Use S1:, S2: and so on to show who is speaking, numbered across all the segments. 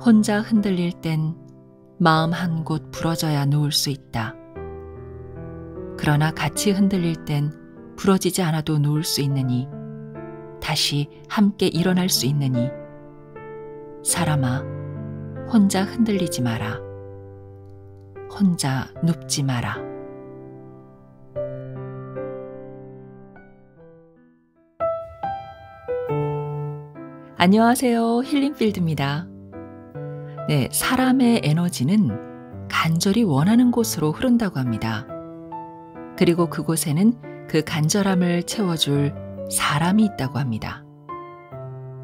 S1: 혼자 흔들릴 땐 마음 한 곳 부러져야 놓을 수 있다. 그러나 같이 흔들릴 땐 부러지지 않아도 놓을 수 있느니, 다시 함께 일어날 수 있느니, 사람아, 혼자 흔들리지 마라. 혼자 눕지 마라. 안녕하세요. 힐링필드입니다. 네, 사람의 에너지는 간절히 원하는 곳으로 흐른다고 합니다. 그리고 그곳에는 그 간절함을 채워줄 사람이 있다고 합니다.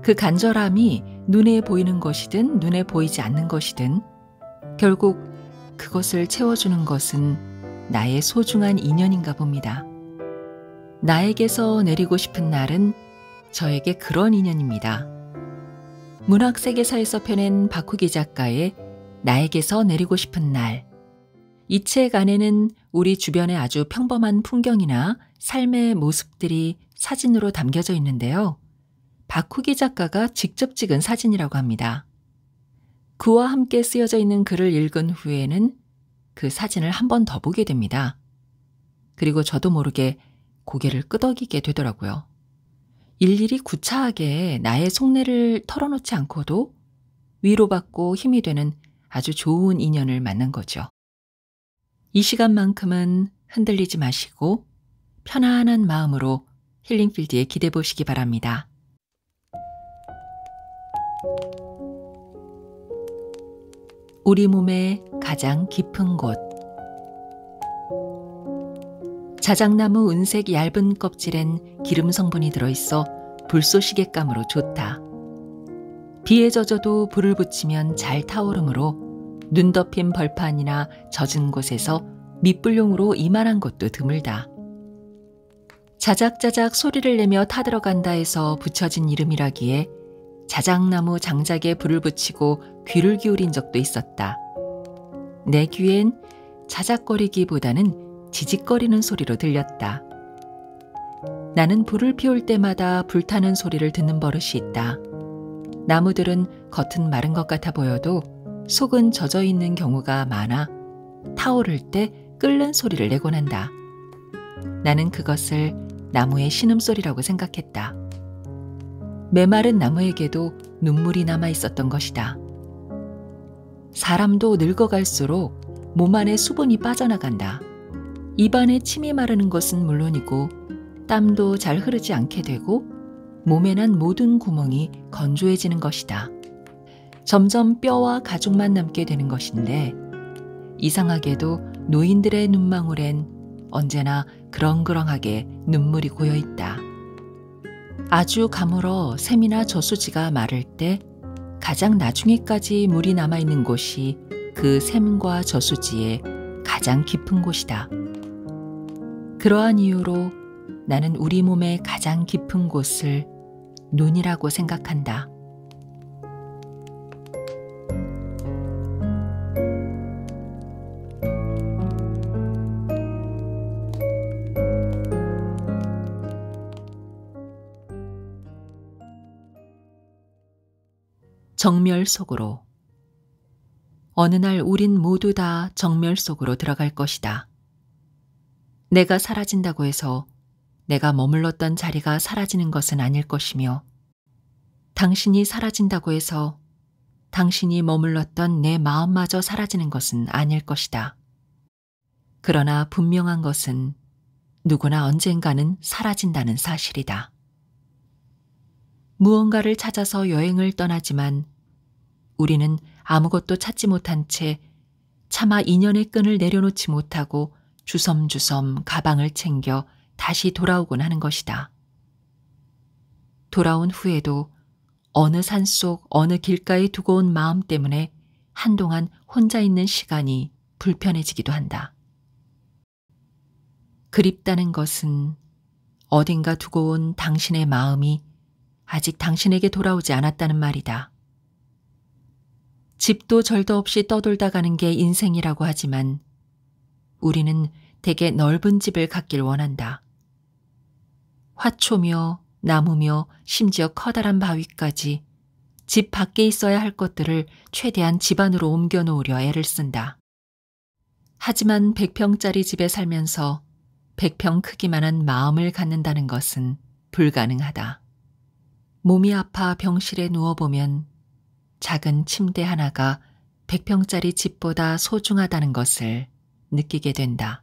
S1: 그 간절함이 눈에 보이는 것이든 눈에 보이지 않는 것이든 결국 그것을 채워주는 것은 나의 소중한 인연인가 봅니다. 나에게서 내리고 싶은 날은 저에게 그런 인연입니다. 문학세계사에서 펴낸 박후기 작가의 나에게서 내리고 싶은 날. 이 책 안에는 우리 주변의 아주 평범한 풍경이나 삶의 모습들이 사진으로 담겨져 있는데요. 박후기 작가가 직접 찍은 사진이라고 합니다. 그와 함께 쓰여져 있는 글을 읽은 후에는 그 사진을 한 번 더 보게 됩니다. 그리고 저도 모르게 고개를 끄덕이게 되더라고요. 일일이 구차하게 나의 속내를 털어놓지 않고도 위로받고 힘이 되는 아주 좋은 인연을 만난 거죠. 이 시간만큼은 흔들리지 마시고 편안한 마음으로 힐링필드에 기대 보시기 바랍니다. 우리 몸의 가장 깊은 곳. 자작나무 은색 얇은 껍질엔 기름 성분이 들어있어 불쏘시개감으로 좋다. 비에 젖어도 불을 붙이면 잘 타오르므로 눈 덮인 벌판이나 젖은 곳에서 밑불용으로 이만한 곳도 드물다. 자작자작 소리를 내며 타들어간다 해서 붙여진 이름이라기에 자작나무 장작에 불을 붙이고 귀를 기울인 적도 있었다. 내 귀엔 자작거리기보다는 지직거리는 소리로 들렸다. 나는 불을 피울 때마다 불타는 소리를 듣는 버릇이 있다. 나무들은 겉은 마른 것 같아 보여도 속은 젖어 있는 경우가 많아 타오를 때 끓는 소리를 내곤 한다. 나는 그것을 나무의 신음소리라고 생각했다. 메마른 나무에게도 눈물이 남아 있었던 것이다. 사람도 늙어갈수록 몸 안에 수분이 빠져나간다. 입안에 침이 마르는 것은 물론이고 땀도 잘 흐르지 않게 되고 몸에 난 모든 구멍이 건조해지는 것이다. 점점 뼈와 가죽만 남게 되는 것인데 이상하게도 노인들의 눈망울엔 언제나 그렁그렁하게 눈물이 고여있다. 아주 가물어 샘이나 저수지가 마를 때 가장 나중에까지 물이 남아있는 곳이 그 샘과 저수지의 가장 깊은 곳이다. 그러한 이유로 나는 우리 몸의 가장 깊은 곳을 눈이라고 생각한다. 정멸 속으로. 어느 날 우린 모두 다 정멸 속으로 들어갈 것이다. 내가 사라진다고 해서 내가 머물렀던 자리가 사라지는 것은 아닐 것이며 당신이 사라진다고 해서 당신이 머물렀던 내 마음마저 사라지는 것은 아닐 것이다. 그러나 분명한 것은 누구나 언젠가는 사라진다는 사실이다. 무언가를 찾아서 여행을 떠나지만 우리는 아무것도 찾지 못한 채 차마 인연의 끈을 내려놓지 못하고 주섬주섬 가방을 챙겨 다시 돌아오곤 하는 것이다. 돌아온 후에도 어느 산속 어느 길가에 두고 온 마음 때문에 한동안 혼자 있는 시간이 불편해지기도 한다. 그립다는 것은 어딘가 두고 온 당신의 마음이 아직 당신에게 돌아오지 않았다는 말이다. 집도 절도 없이 떠돌다 가는 게 인생이라고 하지만 우리는 되게 넓은 집을 갖길 원한다. 화초며 나무며 심지어 커다란 바위까지 집 밖에 있어야 할 것들을 최대한 집 안으로 옮겨 놓으려 애를 쓴다. 하지만 100평짜리 집에 살면서 100평 크기만한 마음을 갖는다는 것은 불가능하다. 몸이 아파 병실에 누워보면 작은 침대 하나가 100평짜리 집보다 소중하다는 것을 느끼게 된다.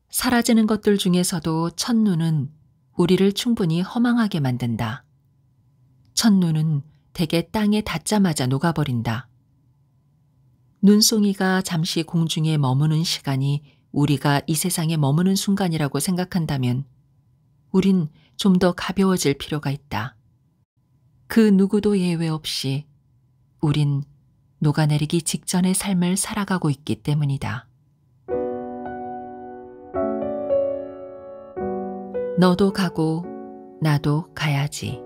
S1: 사라지는 것들 중에서도 첫눈은 우리를 충분히 허망하게 만든다. 첫눈은 대개 땅에 닿자마자 녹아버린다. 눈송이가 잠시 공중에 머무는 시간이 우리가 이 세상에 머무는 순간이라고 생각한다면 우린 좀 더 가벼워질 필요가 있다. 그 누구도 예외 없이 우린 녹아내리기 직전의 삶을 살아가고 있기 때문이다. 너도 가고 나도 가야지.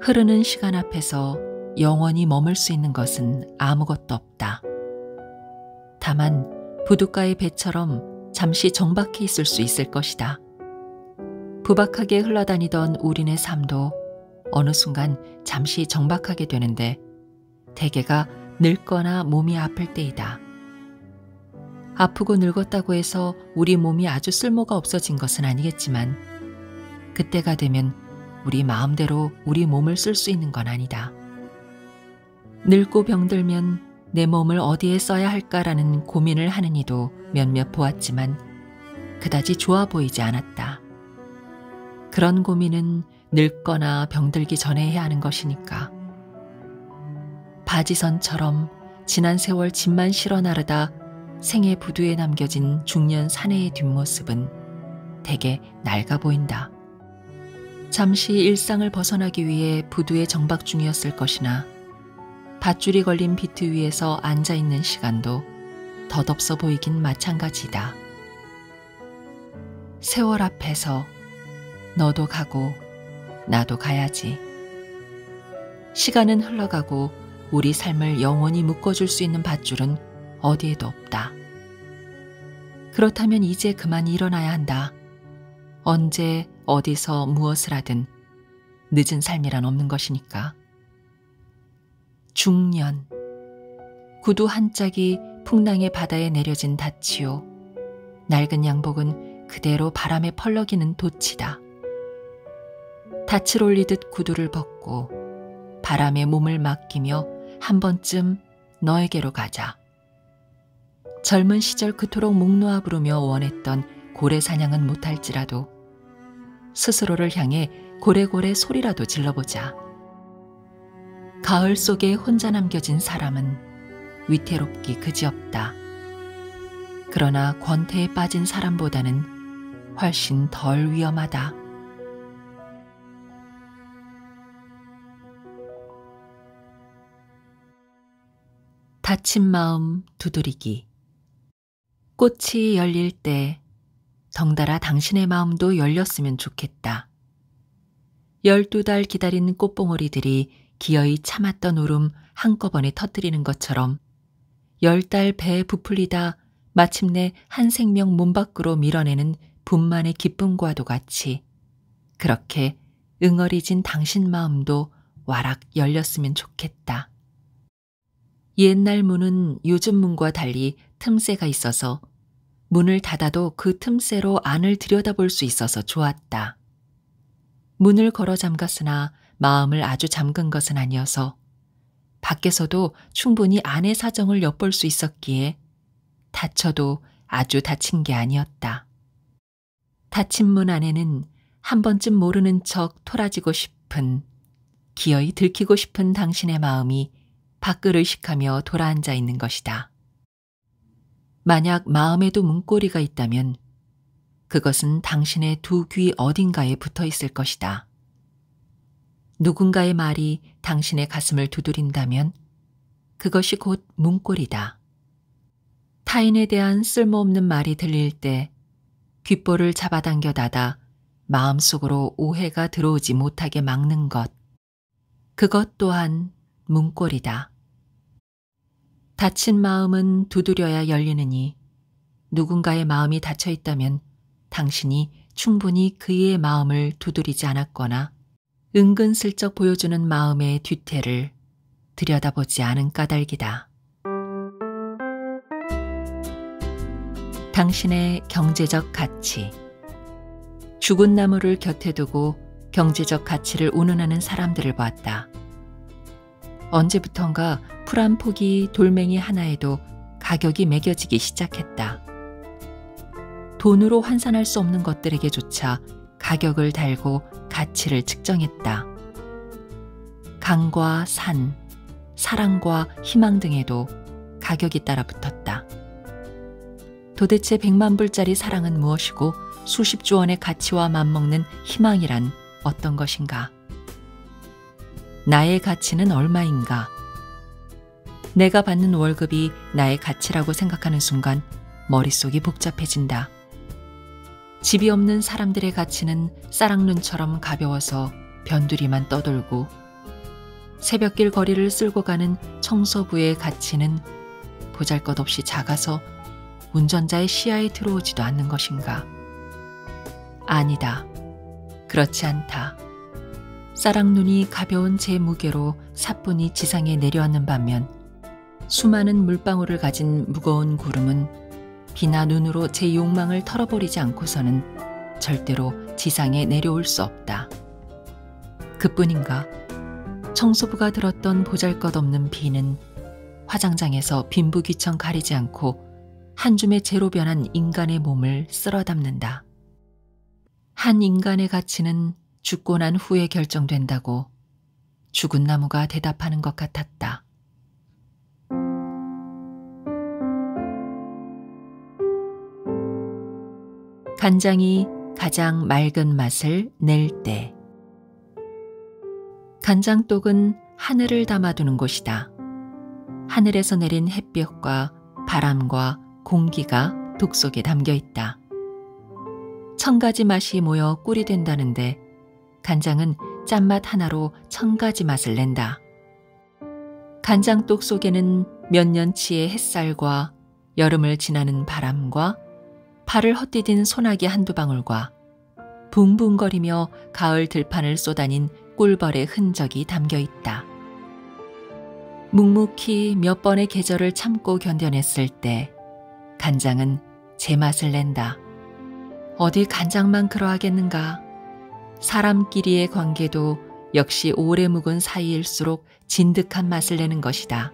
S1: 흐르는 시간 앞에서 영원히 머물 수 있는 것은 아무것도 없다. 다만 부둣가의 배처럼 잠시 정박해 있을 수 있을 것이다. 부박하게 흘러다니던 우리네 삶도 어느 순간 잠시 정박하게 되는데 대개가 늙거나 몸이 아플 때이다. 아프고 늙었다고 해서 우리 몸이 아주 쓸모가 없어진 것은 아니겠지만 그때가 되면 우리 마음대로 우리 몸을 쓸 수 있는 건 아니다. 늙고 병들면 내 몸을 어디에 써야 할까라는 고민을 하는 이도 몇몇 보았지만 그다지 좋아 보이지 않았다. 그런 고민은 늙거나 병들기 전에 해야 하는 것이니까. 바지선처럼 지난 세월 짐만 실어 나르다 생애 부두에 남겨진 중년 사내의 뒷모습은 되게 낡아 보인다. 잠시 일상을 벗어나기 위해 부두에 정박 중이었을 것이나 밧줄이 걸린 비트 위에서 앉아있는 시간도 덧없어 보이긴 마찬가지다. 세월 앞에서 너도 가고 나도 가야지. 시간은 흘러가고 우리 삶을 영원히 묶어줄 수 있는 밧줄은 어디에도 없다. 그렇다면 이제 그만 일어나야 한다. 언제 어디서 무엇을 하든 늦은 삶이란 없는 것이니까. 중년, 구두 한 짝이 풍랑의 바다에 내려진 닻이요. 낡은 양복은 그대로 바람에 펄럭이는 돛이다. 닻을 올리듯 구두를 벗고 바람에 몸을 맡기며 한 번쯤 너에게로 가자. 젊은 시절 그토록 목 놓아 부르며 원했던 고래 사냥은 못할지라도 스스로를 향해 고래고래 소리라도 질러보자. 가을 속에 혼자 남겨진 사람은 위태롭기 그지없다. 그러나 권태에 빠진 사람보다는 훨씬 덜 위험하다. 다친 마음 두드리기. 꽃이 열릴 때 덩달아 당신의 마음도 열렸으면 좋겠다. 12달 기다린 꽃봉오리들이 기어이 참았던 울음 한꺼번에 터뜨리는 것처럼 10달 배에 부풀리다 마침내 한 생명 몸 밖으로 밀어내는 분만의 기쁨과도 같이 그렇게 응어리진 당신 마음도 와락 열렸으면 좋겠다. 옛날 문은 요즘 문과 달리 틈새가 있어서 문을 닫아도 그 틈새로 안을 들여다볼 수 있어서 좋았다. 문을 걸어 잠갔으나 마음을 아주 잠근 것은 아니어서 밖에서도 충분히 안의 사정을 엿볼 수 있었기에 닫혀도 아주 닫힌 게 아니었다. 닫힌 문 안에는 한 번쯤 모르는 척 토라지고 싶은, 기어이 들키고 싶은 당신의 마음이 밖을 의식하며 돌아앉아 있는 것이다. 만약 마음에도 문고리가 있다면 그것은 당신의 두 귀 어딘가에 붙어 있을 것이다. 누군가의 말이 당신의 가슴을 두드린다면 그것이 곧 문고리다. 타인에 대한 쓸모없는 말이 들릴 때 귓볼을 잡아당겨 닫아 마음속으로 오해가 들어오지 못하게 막는 것, 그것 또한 문고리다. 닫힌 마음은 두드려야 열리느니 누군가의 마음이 닫혀 있다면 당신이 충분히 그의 마음을 두드리지 않았거나 은근슬쩍 보여주는 마음의 뒤태를 들여다보지 않은 까닭이다. 당신의 경제적 가치. 죽은 나무를 곁에 두고 경제적 가치를 운운하는 사람들을 보았다. 언제부턴가 풀 한 포기 돌멩이 하나에도 가격이 매겨지기 시작했다. 돈으로 환산할 수 없는 것들에게조차 가격을 달고 가치를 측정했다. 강과 산, 사랑과 희망 등에도 가격이 따라 붙었다. 도대체 100만 불짜리 사랑은 무엇이고 수십조 원의 가치와 맞먹는 희망이란 어떤 것인가? 나의 가치는 얼마인가? 내가 받는 월급이 나의 가치라고 생각하는 순간 머릿속이 복잡해진다. 집이 없는 사람들의 가치는 쌀랑눈처럼 가벼워서 변두리만 떠돌고, 새벽길 거리를 쓸고 가는 청소부의 가치는 보잘것없이 작아서 운전자의 시야에 들어오지도 않는 것인가? 아니다. 그렇지 않다. 쌀랑눈이 가벼운 제 무게로 사뿐히 지상에 내려앉는 반면 수많은 물방울을 가진 무거운 구름은 비나 눈으로 제 욕망을 털어버리지 않고서는 절대로 지상에 내려올 수 없다. 그뿐인가? 청소부가 들었던 보잘것없는 비는 화장장에서 빈부귀청 가리지 않고 한 줌의 재로 변한 인간의 몸을 쓸어 담는다. 한 인간의 가치는 죽고 난 후에 결정된다고 죽은 나무가 대답하는 것 같았다. 간장이 가장 맑은 맛을 낼 때. 간장독은 하늘을 담아두는 곳이다. 하늘에서 내린 햇볕과 바람과 공기가 독 속에 담겨 있다. 1000가지 맛이 모여 꿀이 된다는데 간장은 짠맛 하나로 1000가지 맛을 낸다. 간장독 속에는 몇 년치의 햇살과 여름을 지나는 바람과 발을 헛디딘 소나기 한두 방울과 붕붕거리며 가을 들판을 쏟아닌 꿀벌의 흔적이 담겨 있다. 묵묵히 몇 번의 계절을 참고 견뎌냈을 때 간장은 제맛을 낸다. 어디 간장만 그러하겠는가? 사람끼리의 관계도 역시 오래 묵은 사이일수록 진득한 맛을 내는 것이다.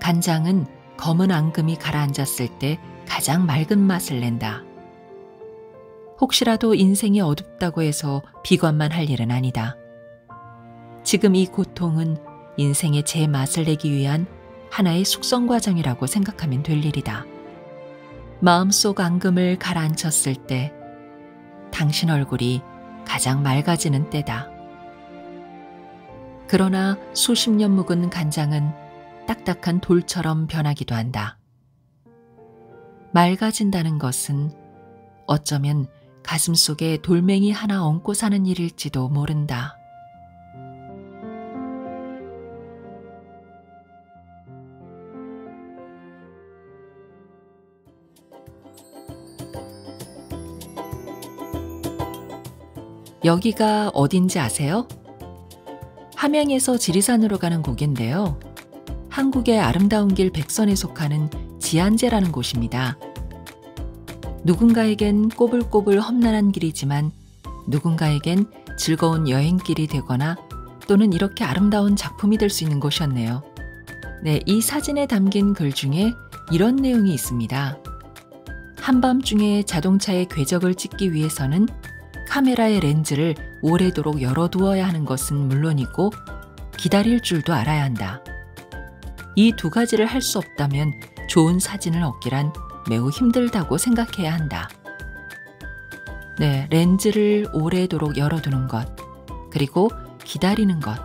S1: 간장은 검은 앙금이 가라앉았을 때 가장 맑은 맛을 낸다. 혹시라도 인생이 어둡다고 해서 비관만 할 일은 아니다. 지금 이 고통은 인생의 제 맛을 내기 위한 하나의 숙성 과정이라고 생각하면 될 일이다. 마음속 앙금을 가라앉혔을 때 당신 얼굴이 가장 맑아지는 때다. 그러나 수십 년 묵은 간장은 딱딱한 돌처럼 변하기도 한다. 맑아진다는 것은 어쩌면 가슴속에 돌멩이 하나 얹고 사는 일일지도 모른다. 여기가 어딘지 아세요? 함양에서 지리산으로 가는 곡인데요. 한국의 아름다운 길 백선에 속하는 지안제라는 곳입니다. 누군가에겐 꼬불꼬불 험난한 길이지만 누군가에겐 즐거운 여행길이 되거나 또는 이렇게 아름다운 작품이 될 수 있는 곳이었네요. 네, 이 사진에 담긴 글 중에 이런 내용이 있습니다. 한밤중에 자동차의 궤적을 찍기 위해서는 카메라의 렌즈를 오래도록 열어두어야 하는 것은 물론이고 기다릴 줄도 알아야 한다. 이 두 가지를 할 수 없다면 좋은 사진을 얻기란 매우 힘들다고 생각해야 한다. 네, 렌즈를 오래도록 열어두는 것, 그리고 기다리는 것.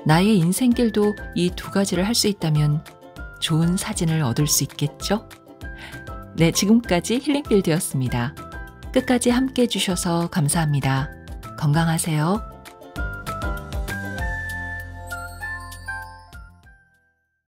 S1: 나의 인생길도 이 두 가지를 할 수 있다면 좋은 사진을 얻을 수 있겠죠? 네, 지금까지 힐링필드였습니다. 끝까지 함께 해주셔서 감사합니다. 건강하세요.